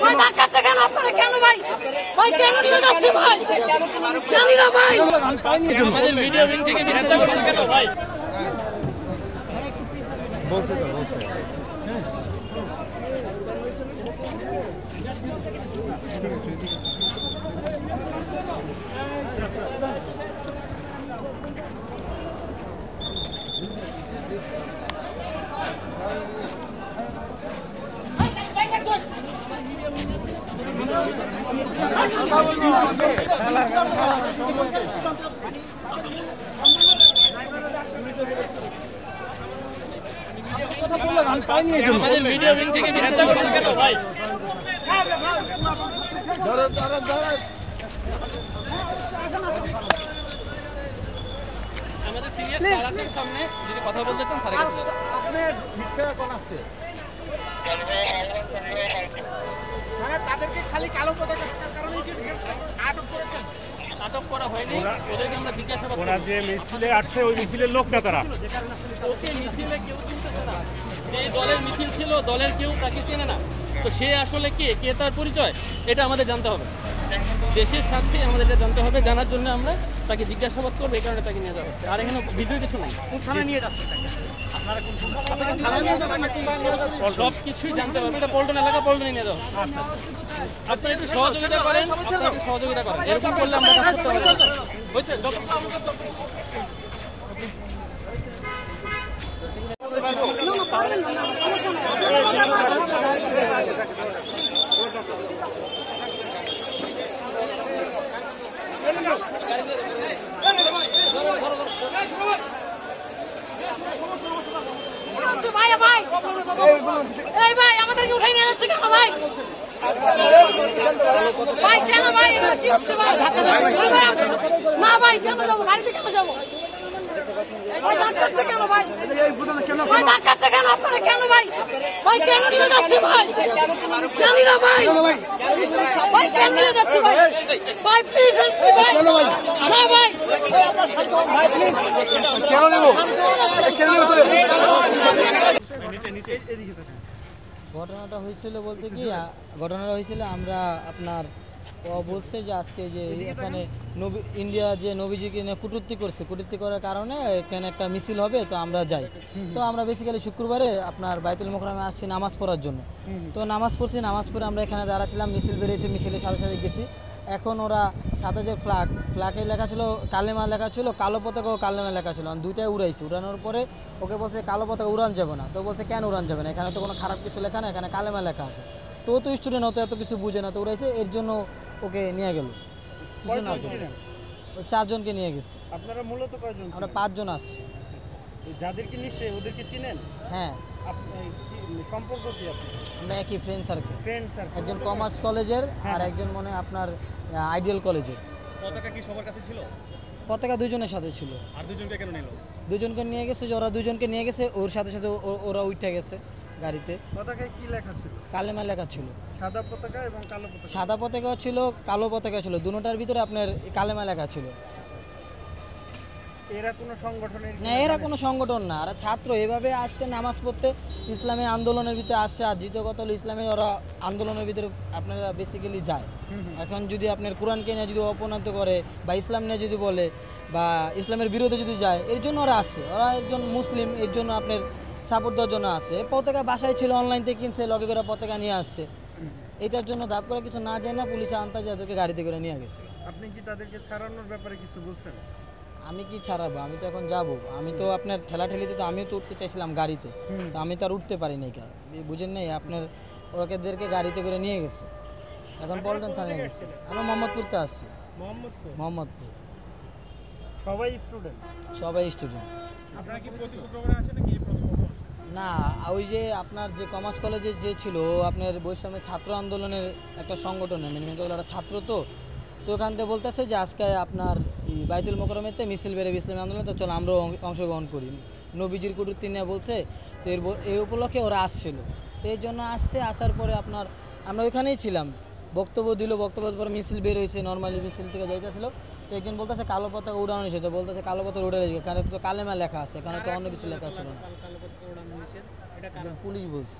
ভাই ধাক্কাচ্ছে কেন আপনারা? কেন ভাই? ভাই কেন নিয়ে যাচ্ছে ভাই? জানি না ভাই। আমাদের ভিডিও লিংক থেকে বিস্তারিত করছেন কেন ভাই? বলছে তো আমাদের ভিডিও লিংক থেকে বিস্তারিত করছেন কেন ভাই? আমাদের সিনিয়র স্যার আছেন সামনে, যদি কথা বলতে চান স্যারের কাছে যান। আপনার ভিক্ষা কোন আসছে মানে তাদেরকে খালি কালো পতাকা থাকার কারণেই কি আটক করেছেন? আটক করা হয়নি, ওদেরকে আমরা জিজ্ঞাসাবাদ ওরা যে মিছিলে আসছে ওই মিছিলের লোক না তারা। ওকে মিছিলে কেউ চিনতেছে না, যে দলের মিছিল ছিল দলের কেউ তাকে চেনে না, তো সে আসলে কে তার পরিচয় এটা আমাদের জানতে হবে। দেশের স্বার্থে আমাদের এটা জানতে হবে, জানার জন্য আমরা তাকে জিজ্ঞাসাবাদ করবো, এই কারণে তাকে নিয়ে যাওয়া হচ্ছে। আর এখানে ভিডিও কিছু নাই, নিয়ে যাচ্ছে সব কিছুই জানতে হবে। এটা পল্টন এলাকা, পল্টনে নিয়ে যাওয়া হচ্ছে। আপনারা একটু সহযোগিতা করেন, সহযোগিতা করেন, এরকম করলে আমরা কাজ করতে পারবো। ভাই ভাই এই ভাই আমাদেরকে উঠাই নিয়ে যাচ্ছে কেন ভাই? ভাই কেন ভাই? কি হচ্ছে ভাই? না ভাই কেন যাবো? গাড়িতে কেন যাবো? ভাই ধাক্কাচ্ছে কেন ভাই? ভাই ধাক্কাচ্ছে কেন আপনারা? কেন ভাই? ভাই কেন নিয়ে যাচ্ছে ভাই? জানি না ভাই। ভাই কেন নিয়ে যাচ্ছে ভাই? ভাই প্লিজ ভাই। না ভাই কেন নেবো ঘটনাটা হয়েছিল বলতে কি, ঘটনাটা হয়েছিল আমরা আপনার বলছে যে আজকে যে এখানে ইন্ডিয়া যে নবীজিকে নিয়ে কটূক্তি করার কারণে এখানে একটা মিছিল হবে, তো আমরা যাই। তো আমরা বেসিক্যালি শুক্রবারে আপনার বাইতুল মোকরমে আসছি নামাজ পড়ার জন্য। তো নামাজ পড়ছি, নামাজ পড়ে আমরা এখানে দাঁড়াছিলাম, মিছিল বেরিয়েছে, মিছিলের সাথে সাথে গেছি। এখন ওরা সাথে যে ফ্ল্যাগে লেখা ছিল কালেমা লেখা ছিল, কালো পতাকাও কালেমা লেখা ছিল, দুইটাই উড়াইছে। উড়ানোর পরে ওকে বলছে কালো পতাকা উড়ান যাবে না। তো বলছে কেন উড়ান যাবে না, এখানে তো কোনো খারাপ কিছু লেখা না, এখানে কালেমা লেখা আছে। তো স্টুডেন্ট হতো, এত কিছু বুঝে না, তো উড়াইছে, এর জন্য ওকে নিয়ে গেল। ওই 4 জনকে নিয়ে গেছে। আপনারা মূলত কয়জন? আমরা 5 জন আসছি। যাদেরকে নিচ্ছে ওদেরকে চিনেন? হ্যাঁ, সম্পর্ক কি আপনার? আমরা একই ফ্রেন্ড সার্কেল। সার্কেল। একজন কমার্স কলেজের আর একজন মনে হয় আপনার আইডিয়াল কলেজের। পতাকা কি সবার কাছে ছিল? পতাকা 2 জনের সাথে ছিল। আর 2 জনকে কেন নিল? 2 জনকে নিয়ে গেছে, যে ওরা 2 জনকে নিয়ে গেছে, ওর সাথে সাথে ওরা উঠে গেছে গাড়িতে। পতাকায় কি লেখা ছিল? কালেমা লেখা ছিল। সাদা পতাকা এবং কালো পতাকা? সাদা পতাকাও ছিল, কালো পতাকা ছিল, দুটোটার ভিতরে আপনার কালেমা লেখা ছিল। এরা কোনো সংগঠনের না, এরা কোনো সংগঠন না, এরা ছাত্র এভাবে আসছে নামাজ পড়তে, ইসলামী আন্দোলনের ভিতরে আসছে। আর দ্বিতীয় কথা হলো ইসলামের ওরা আন্দোলনের ভিতরে আপনারা বেসিক্যালি যায়। এখন যদি আপনার কোরআনকে নিয়ে যদি অপমানিত করে বা ইসলাম নিয়ে যদি বলে বা ইসলামের বিরুদ্ধে যদি যায়, এর জন্য ওরা আসছে। ওরা একজন মুসলিম, এর জন্য আপনার সাপোর্ট দেওয়ার জন্য আসছে। পতাকা বাসায় ছিল, অনলাইন থেকে কিনছে, লগে করে পতাকা নিয়ে আসছে। এটার জন্য দাব করে কিছু না যায় না, পুলিশে আনতে যাদেরকে গাড়িতে করে নিয়ে গেছে। আপনি কি তাদেরকে ছাড়ানোর ব্যাপারে কিছু বলছেন? আমি কি ছাড়াবো? আমি তো এখন যাবো, আমি তো আপনার ঠেলাঠেলিতে তো আমিও তো উঠতে চাইছিলাম গাড়িতে, তো আমি তো আর উঠতে পারি নাই। বুঝেন নাই আপনার, ওদেরকে গাড়িতে করে নিয়ে গেছে। এখন পল্টন থানায় গেছে। আমরা মোহাম্মদপুরতে আসছি। মোহাম্মদপুর। সবাই স্টুডেন্ট? সবাই স্টুডেন্ট। আপনারা কি প্রতি শুক্রবারে আসেন নাকি? না, ওই যে আপনার যে কমার্স কলেজে যে ছিল আপনার বৈষম্যের ছাত্র আন্দোলনের একটা সংগঠনের একটা ছাত্র, তো ওখান থেকে বলতেছে যে আজকে আপনার এই বাইতুল মোকরমেতে মিছিল বেরোবে ইসলামী আন্দোলন, তো চলো আমরাও অংশগ্রহণ করি। নবীজির কটূক্তি নিয়ে বলছে, তো এই উপলক্ষে ওরা আসছিল, তো এই জন্য আসছে। আসার পরে আপনার আমরা ওইখানেই ছিলাম, বক্তব্য দিল, বক্তব্যের পরে মিছিল বের হয়েছে, নর্মালি মিছিল থেকে যাইতেছিল। তো একজন বলতেছে কালো পতাকা উড়ানো হয়েছে, তো বলতেছে কালো পতাকা উড়ে গেছে, কারণ তো কালেমা লেখা আছে, এখানে তো অন্য কিছু লেখা ছিল না। পুলিশ বলছে।